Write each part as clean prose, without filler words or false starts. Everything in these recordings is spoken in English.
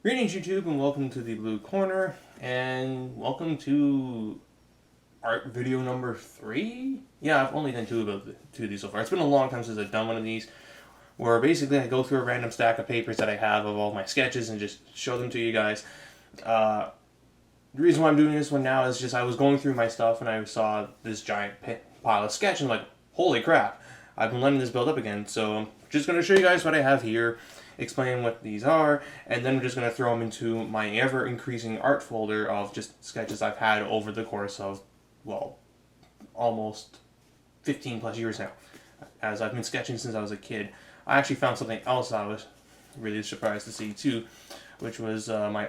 Greetings YouTube and welcome to the Blue Corner and welcome to art video number 3? Yeah, I've only done two of these so far. It's been a long time since I've done one of these where basically I go through a random stack of papers that I have of all my sketches and just show them to you guys. The reason why I'm doing this one now is just I was going through my stuff and I saw this giant pile of sketches and I'm like, holy crap, I've been letting this build up again. So I'm just going to show you guys what I have here, explain what these are, and then I'm just going to throw them into my ever-increasing art folder of just sketches I've had over the course of, well, almost 15 plus years now, as I've been sketching since I was a kid. I actually found something else I was really surprised to see too, which was my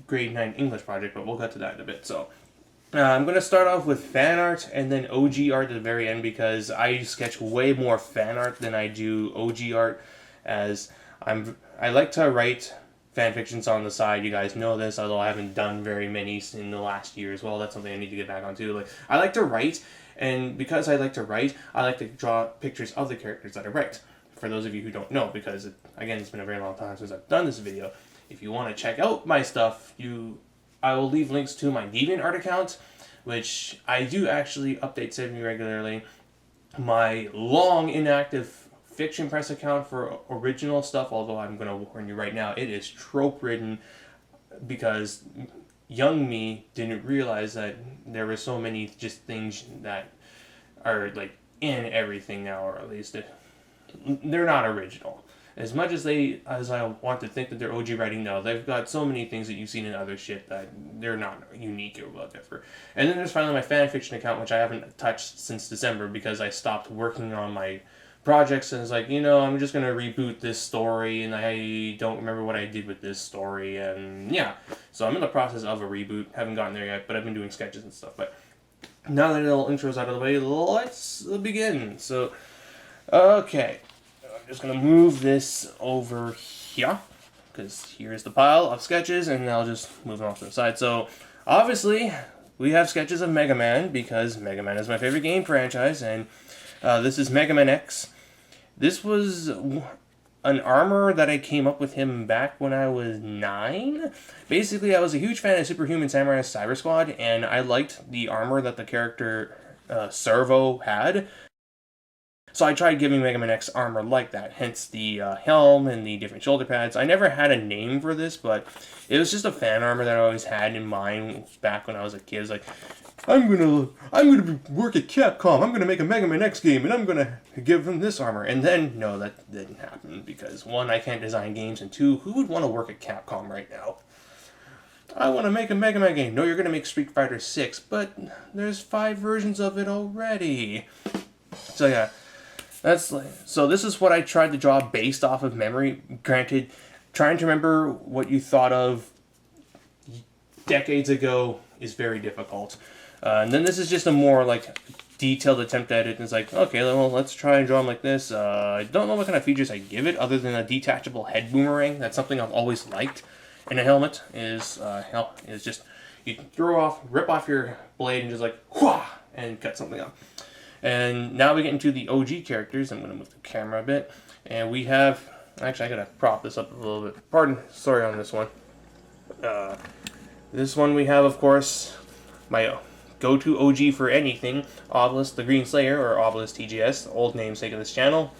grade 9 English project, but we'll get to that in a bit. So I'm going to start off with fan art and then OG art at the very end, because I sketch way more fan art than I do OG art, as I like to write fan fictions on the side. You guys know this, although I haven't done very many in the last year as well. That's something I need to get back on too. Like, I like to write, and because I like to write, I like to draw pictures of the characters that I write. For those of you who don't know, because again, it's been a very long time since I've done this video. If you want to check out my stuff, I will leave links to my DeviantArt account, which I do actually update semi-regularly. My long inactive Fiction Press account for original stuff, although I'm going to warn you right now, it is trope-ridden, because young me didn't realize that there were so many just things that are like in everything now, or at least they're not original. As much as I want to think that they're OG writing, no, they've got so many things that you've seen in other shit that they're not unique or whatever. And then there's finally my fan fiction account, which I haven't touched since December because I stopped working on my projects, and it's like, I'm just gonna reboot this story, and I don't remember what I did with this story, and yeah. So I'm in the process of a reboot. Haven't gotten there yet, but I've been doing sketches and stuff. But now that the little intro's out of the way, let's begin. So, okay. I'm just going to move this over here, because here's the pile of sketches, and I'll just move them off to the side. So, obviously, we have sketches of Mega Man, because Mega Man is my favorite game franchise, and this is Mega Man X. This was an armor that I came up with him back when I was 9. Basically, I was a huge fan of Superhuman Samurai Cyber Squad, and I liked the armor that the character Servo had. So I tried giving Mega Man X armor like that, hence the helm and the different shoulder pads. I never had a name for this, but it was just a fan armor that I always had in mind back when I was a kid. It was like, I'm gonna work at Capcom. I'm gonna make a Mega Man X game, and I'm gonna give him this armor. And then no, that didn't happen, because one, I can't design games, and two, who would want to work at Capcom right now? I want to make a Mega Man game. No, you're gonna make Street Fighter 6, but there's 5 versions of it already. So yeah. So this is what I tried to draw based off of memory. Granted, trying to remember what you thought of decades ago is very difficult. And then this is just a more like detailed attempt at it. And it's like, okay, well, let's try and draw them like this. I don't know what kind of features I give it other than a detachable head boomerang. That's something I've always liked in a helmet. Is just you rip off your blade and just like whoosh, and cut something up. And now we get into the OG characters. I'm going to move the camera a bit. And we have... Actually, I got to prop this up a little bit. Sorry on this one. This one we have, of course, my go-to OG for anything, Obelisk the Green Slayer, or Obelisk TGS, old namesake of this channel.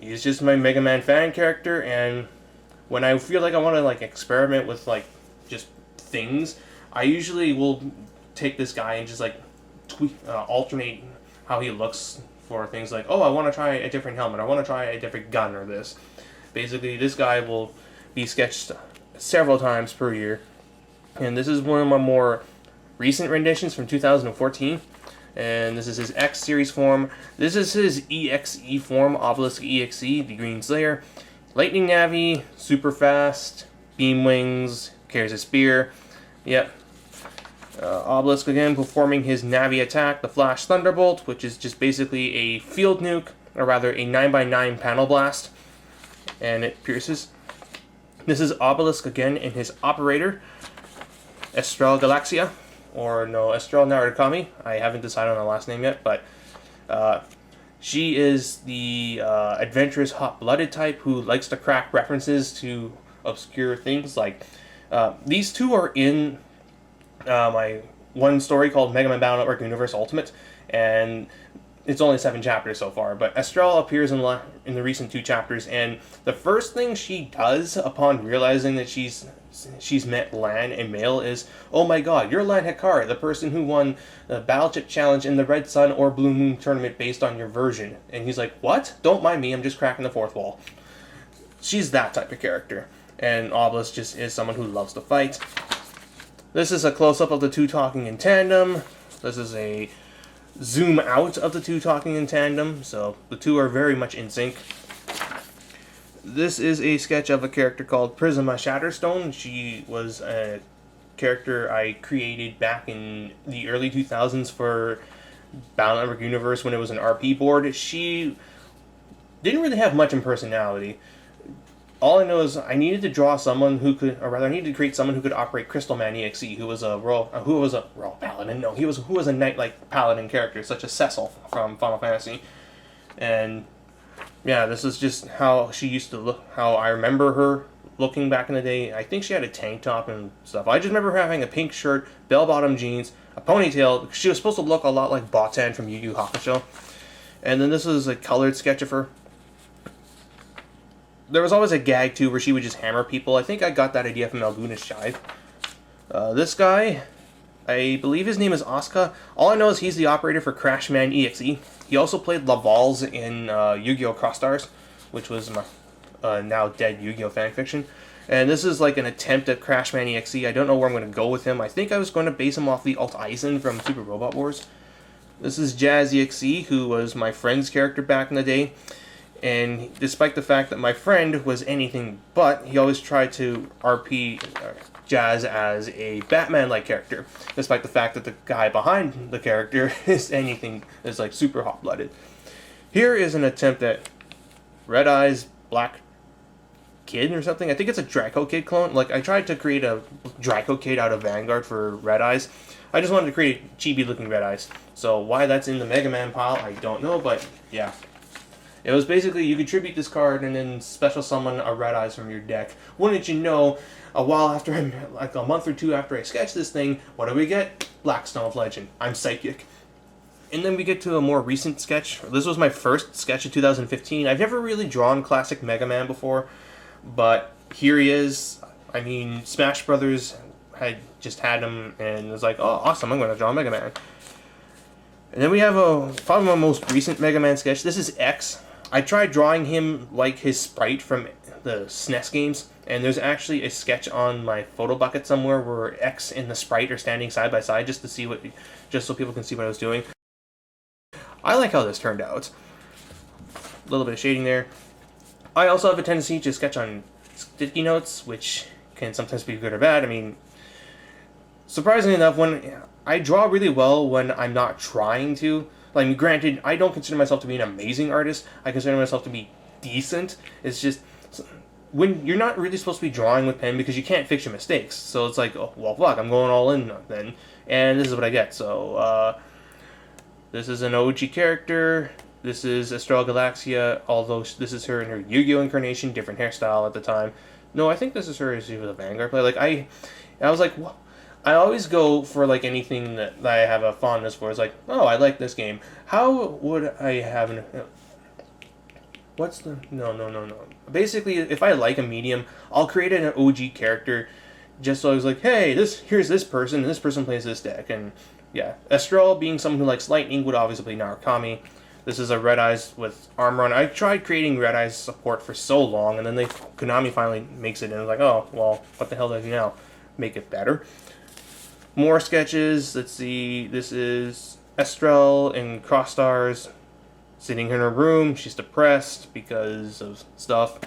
He's just my Mega Man fan character, and when I feel like I want to like experiment with like just things, I usually will take this guy and just like alternate how he looks for things like, oh, I want to try a different helmet, I want to try a different gun, or this. Basically, this guy will be sketched several times per year, and this is one of my more recent renditions from 2014, and this is his X series form. This is his EXE form, Obelisk EXE, the Green Slayer. Lightning Navi, super fast, beam wings, carries a spear. Yep. Obelisk again performing his Navi attack, the Flash Thunderbolt, which is just basically a field nuke, or rather a 9x9 panel blast, and it pierces. This is Obelisk again in his operator, Estrel Galaxia, or no, Estrel Narukami. I haven't decided on the last name yet, but she is the adventurous, hot-blooded type who likes to crack references to obscure things. Like these two are in my one story called Mega Man Battle Network Universe Ultimate, and it's only 7 chapters so far. But Estrella appears in the recent 2 chapters, and the first thing she does upon realizing that she's met Lan and Mail is, "Oh my God, you're Lan Hikari, the person who won the Battle Chip Challenge in the Red Sun or Blue Moon tournament based on your version." And he's like, "What? Don't mind me, I'm just cracking the fourth wall." She's that type of character, and Obelisk just is someone who loves to fight. This is a close-up of the 2 talking in tandem. This is a zoom out of the 2 talking in tandem, so the 2 are very much in sync. This is a sketch of a character called Prisma Shatterstone. She was a character I created back in the early 2000s for Battle Network Universe when it was an RP board. She didn't really have much in personality. All I know is I needed to draw someone who could, or rather, I needed to create someone who could operate Crystal Man EXE, who was a royal paladin. No, who was a knight-like paladin character, such as Cecil from Final Fantasy. And yeah, this is just how she used to look. How I remember her looking back in the day. I think she had a tank top and stuff. I just remember her having a pink shirt, bell-bottom jeans, a ponytail. She was supposed to look a lot like Botan from Yu Yu Hakusho. And then this is a colored sketch of her. There was always a gag, too, where she would just hammer people. I think I got that idea from Alguna's Shive. This guy, I believe his name is Asuka. All I know is he's the operator for Crashman EXE. He also played Lavals in Yu-Gi-Oh! Cross Stars, which was my now dead Yu-Gi-Oh! Fanfiction. And this is like an attempt at Crashman EXE. I don't know where I'm going to go with him. I think I was going to base him off the Alt Aizen from Super Robot Wars. This is Jazz EXE, who was my friend's character back in the day. And despite the fact that my friend was anything but, he always tried to RP Jazz as a Batman-like character, despite the fact that the guy behind the character is like super hot-blooded. Here is an attempt at Red Eyes Black Kid or something. I think it's a Draco Kid clone. Like, I tried to create a Draco Kid out of Vanguard for Red Eyes. I just wanted to create chibi-looking Red Eyes. So why that's in the Mega Man pile, I don't know, but yeah. It was basically, you contribute this card and then special summon a Red Eyes from your deck. Wouldn't you know, a while after, like a month or 2 after I sketched this thing, what do we get? Blackstone of Legend. I'm psychic. And then we get to a more recent sketch. This was my first sketch of 2015. I've never really drawn classic Mega Man before, but here he is. I mean, Smash Brothers had just had him, and it was like, oh, awesome, I'm going to draw Mega Man. And then we have probably my most recent Mega Man sketch. This is X. I tried drawing him like his sprite from the SNES games, and there's actually a sketch on my photo bucket somewhere where X and the sprite are standing side by side just so people can see what I was doing. I like how this turned out. A little bit of shading there. I also have a tendency to sketch on sticky notes, which can sometimes be good or bad. I mean, surprisingly enough, when I draw really well when I'm not trying to. Like, granted, I don't consider myself to be an amazing artist. I consider myself to be decent. It's just, when you're not really supposed to be drawing with pen because you can't fix your mistakes. So it's like, oh, well, fuck, I'm going all in then. And this is what I get. So, this is an OG character. This is Estrella Galaxia, although this is her in her Yu-Gi-Oh! Incarnation, different hairstyle at the time. No, I think this is her as she was a Vanguard player. Like, I was like, what? I always go for, like, anything that I have a fondness for. It's like, oh, I like this game. How would I have an... What's the... No. Basically, if I like a medium, I'll create an OG character just so I was like, hey, here's this person, and this person plays this deck. And, yeah. Estrella, being someone who likes lightning, would obviously play Narukami. This is a Red Eyes with armor on. I tried creating Red Eyes support for so long, and then Konami finally makes it, and I was like, oh, well, what the hell do I do now? Make it better. Moar Sketches. Let's see. This is Estrella in Cross Stars, sitting in her room. She's depressed because of stuff.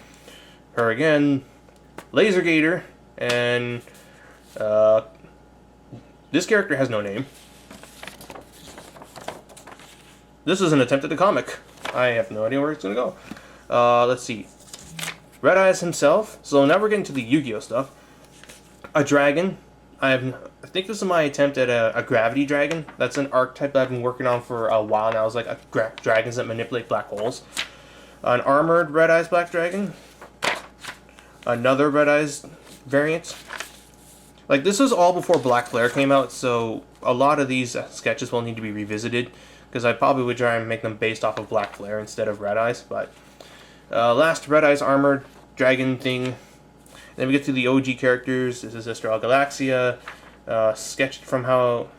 Her again. Laser Gator. And this character has no name. This is an attempt at a comic. I have no idea where it's going to go. Let's see. Red Eyes himself. So now we're getting to the Yu-Gi-Oh! Stuff. A dragon. I think this is my attempt at a gravity dragon. That's an archetype that I've been working on for a while now. It's like dragons that manipulate black holes. An armored Red Eyes Black Dragon. another Red Eyes variant. Like, this was all before Black Flare came out, so a lot of these sketches will need to be revisited, because I probably would try and make them based off of Black Flare instead of Red Eyes. But last Red Eyes armored dragon thing. Then we get to the OG characters. This is Astral Galaxia, sketched from how...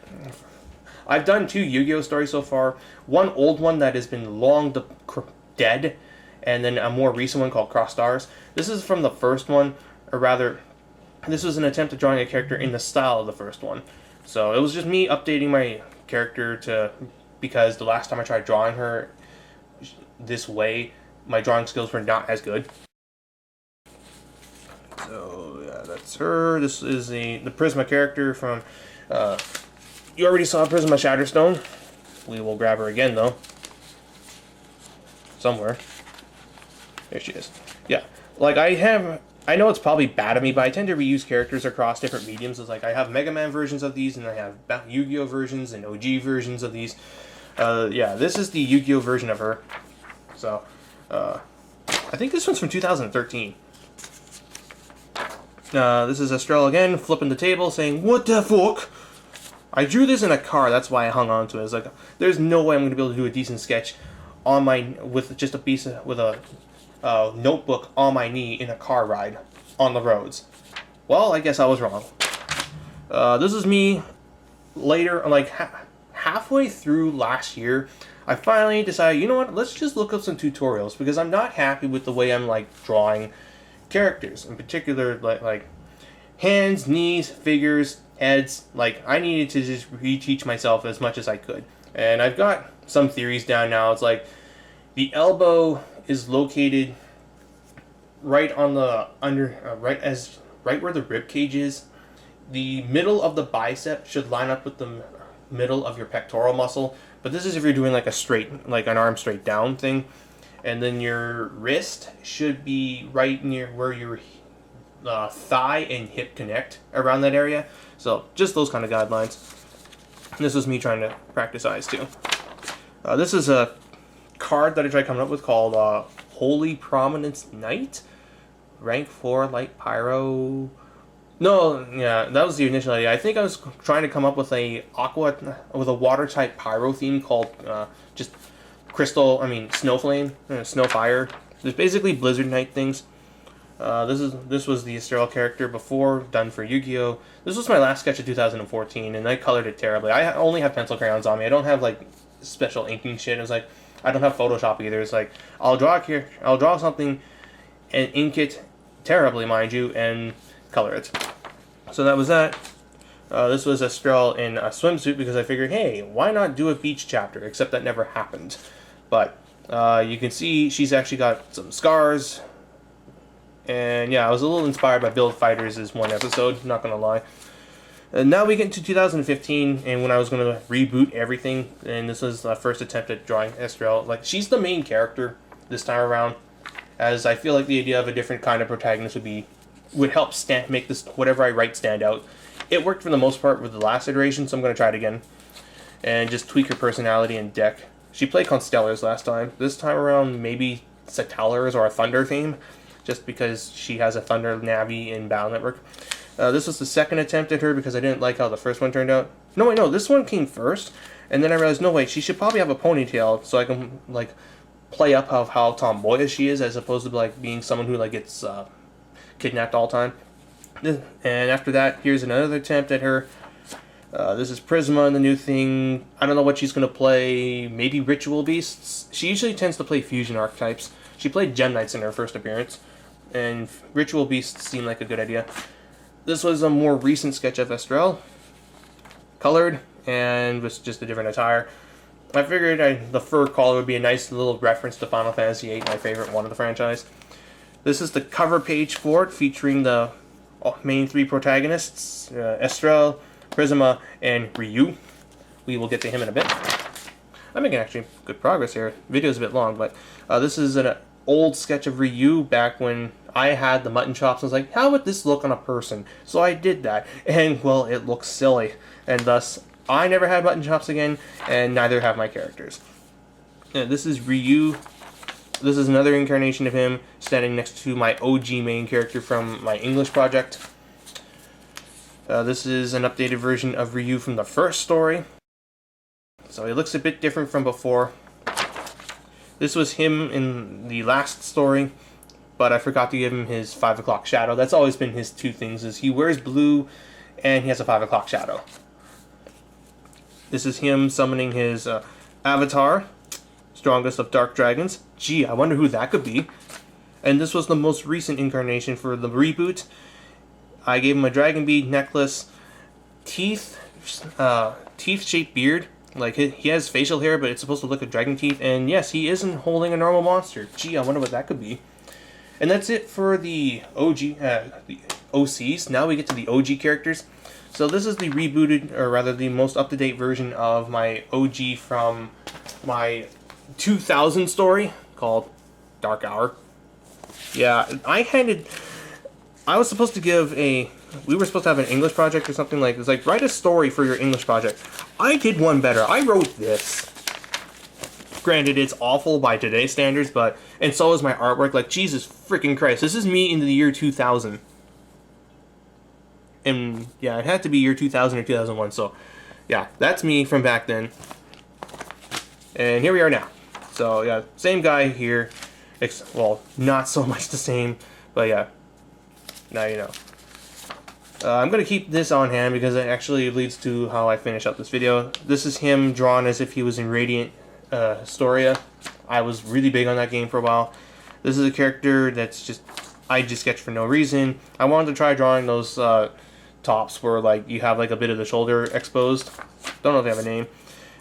I've done 2 Yu-Gi-Oh stories so far. One old one that has been long dead, and then a more recent one called Cross Stars. This is from the first one, or rather, this was an attempt at drawing a character in the style of the first one. So it was just me updating my character because the last time I tried drawing her this way, my drawing skills were not as good. So yeah, that's her. This is the Prisma character from... you already saw Prisma Shatterstone. We will grab her again, though. Somewhere. There she is. Yeah. Like, I know it's probably bad of me, but I tend to reuse characters across different mediums. It's like, I have Mega Man versions of these, and I have Yu-Gi-Oh versions and OG versions of these. Yeah, this is the Yu-Gi-Oh version of her. So, I think this one's from 2013. This is Estrella again, flipping the table, saying, "What the fuck?" I drew this in a car, that's why I hung on to it. It's like, there's no way I'm going to be able to do a decent sketch with just a piece of, with a notebook on my knee in a car ride on the roads. Well, I guess I was wrong. This is me later, like halfway through last year. I finally decided, you know what, let's just look up some tutorials, because I'm not happy with the way I'm like drawing characters, in particular like hands, knees, figures, heads. Like, I needed to just reteach myself as much as I could, and I've got some theories down now. It's like the elbow is located right on the right where the rib cage is. The middle of the bicep should line up with the middle of your pectoral muscle, but this is if you're doing like a straight, like an arm straight down thing. And then your wrist should be right near where your thigh and hip connect, around that area. So just those kind of guidelines. This was me trying to practice eyes too. This is a card that I tried coming up with called Holy Prominence Knight. Rank 4 Light Pyro. No, yeah, that was the initial idea. I think I was trying to come up with a water type pyro theme called just Snow Flame, Snow Fire. There's basically Blizzard Knight things. This was the Astral character before, done for Yu-Gi-Oh! This was my last sketch of 2014, and I colored it terribly. I only have pencil crayons on me. I don't have like special inking shit. It was like, I don't have Photoshop either. It's like, I'll draw something and ink it terribly, mind you, and color it. So that was that. This was Astral in a swimsuit, because I figured, hey, why not do a beach chapter? Except that never happened. But you can see she's actually got some scars. And yeah, I was a little inspired by Build Fighters' one episode, not gonna lie. And now we get to 2015, and when I was gonna reboot everything, and this was the first attempt at drawing Astral. Like, she's the main character this time around, as I feel like the idea of a different kind of protagonist would help make this whatever I write stand out. It worked for the most part with the last iteration, so I'm gonna try it again, and just tweak her personality and deck. She played Constellars last time. This time around, maybe Satellars or a Thunder theme, just because she has a Thunder Navi in Battle Network. This was the second attempt at her, because I didn't like how the first one turned out. No, wait, no, this one came first, and then I realized, no, wait, she should probably have a ponytail, so I can, like, play up of how tomboyish she is, as opposed to, like, being someone who, like, gets kidnapped all the time. And after that, here's another attempt at her. This is Prisma, the new thing. I don't know what she's going to play. Maybe Ritual Beasts. She usually tends to play fusion archetypes. She played Gem Knights in her first appearance, and Ritual Beasts seemed like a good idea. This was a more recent sketch of Astral, colored, and with just a different attire. I figured the fur collar would be a nice little reference to Final Fantasy VIII, my favorite one of the franchise. This is the cover page for it, featuring the main 3 protagonists, Astral, Prisma, and Ryu. We will get to him in a bit. I'm making actually good progress here. The video's a bit long, but this is an old sketch of Ryu back when I had the mutton chops. I was like, how would this look on a person? So I did that, and well, it looks silly. And thus, I never had mutton chops again, and neither have my characters. This is Ryu this is another incarnation of him standing next to my OG main character from my English project. This is an updated version of Ryu from the first story. So he looks a bit different from before. This was him in the last story, but I forgot to give him his 5 o'clock shadow. That's always been his two things, is he wears blue and he has a 5 o'clock shadow. This is him summoning his avatar, strongest of dark dragons. Gee, I wonder who that could be. And this was the most recent incarnation for the reboot. I gave him a dragon bead necklace, teeth-shaped beard. Like, he has facial hair, but it's supposed to look like dragon teeth. And yes, he isn't holding a normal monster. Gee, I wonder what that could be. And that's it for the the OCs. Now we get to the OG characters. So this is the rebooted, or rather the most up-to-date version of my OG from my 2000 story called Dark Hour. Yeah, I was supposed to give we were supposed to have an English project or something like this. Like, write a story for your English project. I did one better. I wrote this. Granted, it's awful by today's standards, and so is my artwork. Like, Jesus freaking Christ. This is me in the year 2000. And, yeah, it had to be year 2000 or 2001. So, yeah, that's me from back then. And here we are now. So, yeah, same guy here. Well, not so much the same, but yeah. Now you know. I'm going to keep this on hand because it actually leads to how I finish up this video. This is him drawn as if he was in Radiant Historia. I was really big on that game for a while. This is a character that's I just sketched for no reason. I wanted to try drawing those tops where like you have like a bit of the shoulder exposed. Don't know if they have a name.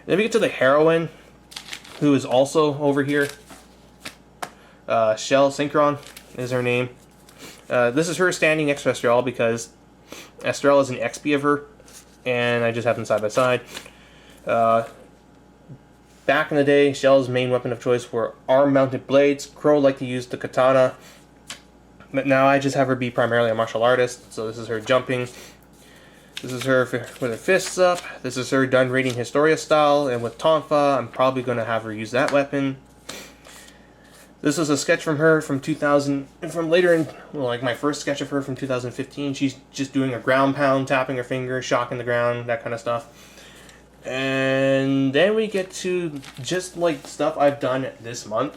Then we get to the heroine, who is also over here. Shell Synchron is her name. This is her standing next to Estrella because Estrella is an XP of her, and I just have them side by side. Back in the day, Shell's main weapon of choice were arm-mounted blades. Crow liked to use the katana, but now I just have her be primarily a martial artist. So this is her jumping. This is her with her fists up. This is her done reading Historia style, and with Tonfa, I'm probably going to have her use that weapon. This is a sketch from her from 2000, from later in, well, like my first sketch of her from 2015. She's just doing a ground pound, tapping her finger, shocking the ground, that kind of stuff. And then we get to just like stuff I've done this month.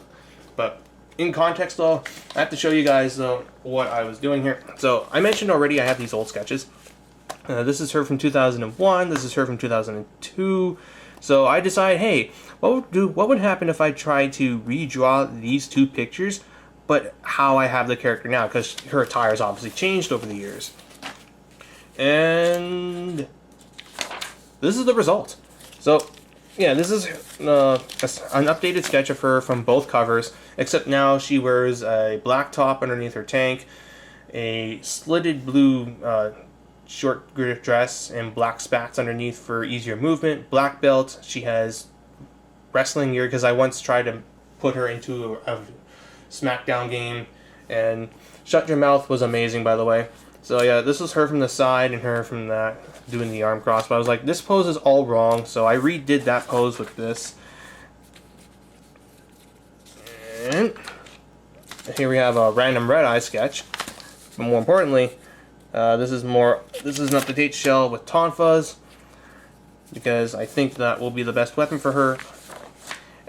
But in context though, I have to show you guys what I was doing here. So I mentioned already I have these old sketches. This is her from 2001, this is her from 2002. So I decided, hey, what would happen if I tried to redraw these two pictures, but how I have the character now, because her attire has obviously changed over the years. And this is the result. So, yeah, this is an updated sketch of her from both covers, except now she wears a black top underneath her tank, a slitted blue short dress, and black spats underneath for easier movement, black belt. She has wrestling gear because I once tried to put her into a SmackDown game, and Shut Your Mouth was amazing, by the way. So yeah, this was her from the side and her from that, doing the arm cross, but I was like, this pose is all wrong, so I redid that pose with this. And here we have a random red eye sketch, but more importantly, this is an up-to-date shell with Tonfas, because I think that will be the best weapon for her.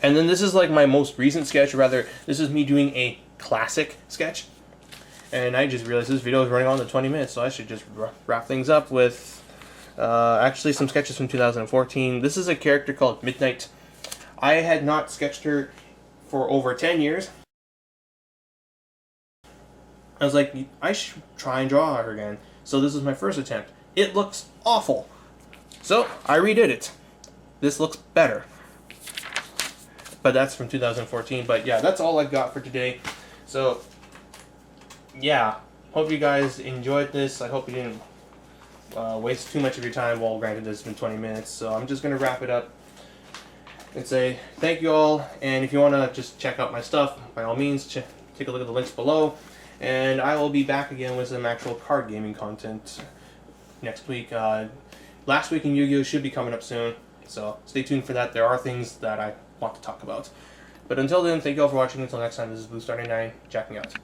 And then this is like my most recent sketch, or rather, this is me doing a classic sketch. And I just realized this video is running on to 20 minutes, so I should just wrap things up with actually some sketches from 2014. This is a character called Midnight. I had not sketched her for over 10 years. I was like, I should try and draw her again. So this is my first attempt. It looks awful. So I redid it. This looks better. But that's from 2014. But yeah, that's all I've got for today. So yeah, hope you guys enjoyed this. I hope you didn't waste too much of your time. Well, granted, this has been 20 minutes. So I'm just going to wrap it up and say thank you all. And if you want to just check out my stuff, by all means, take a look at the links below. And I will be back again with some actual card gaming content next week. Last week in Yu-Gi-Oh! Should be coming up soon, so stay tuned for that. There are things that I want to talk about. But until then, thank you all for watching. Until next time, this is Blue Star 99, jacking out.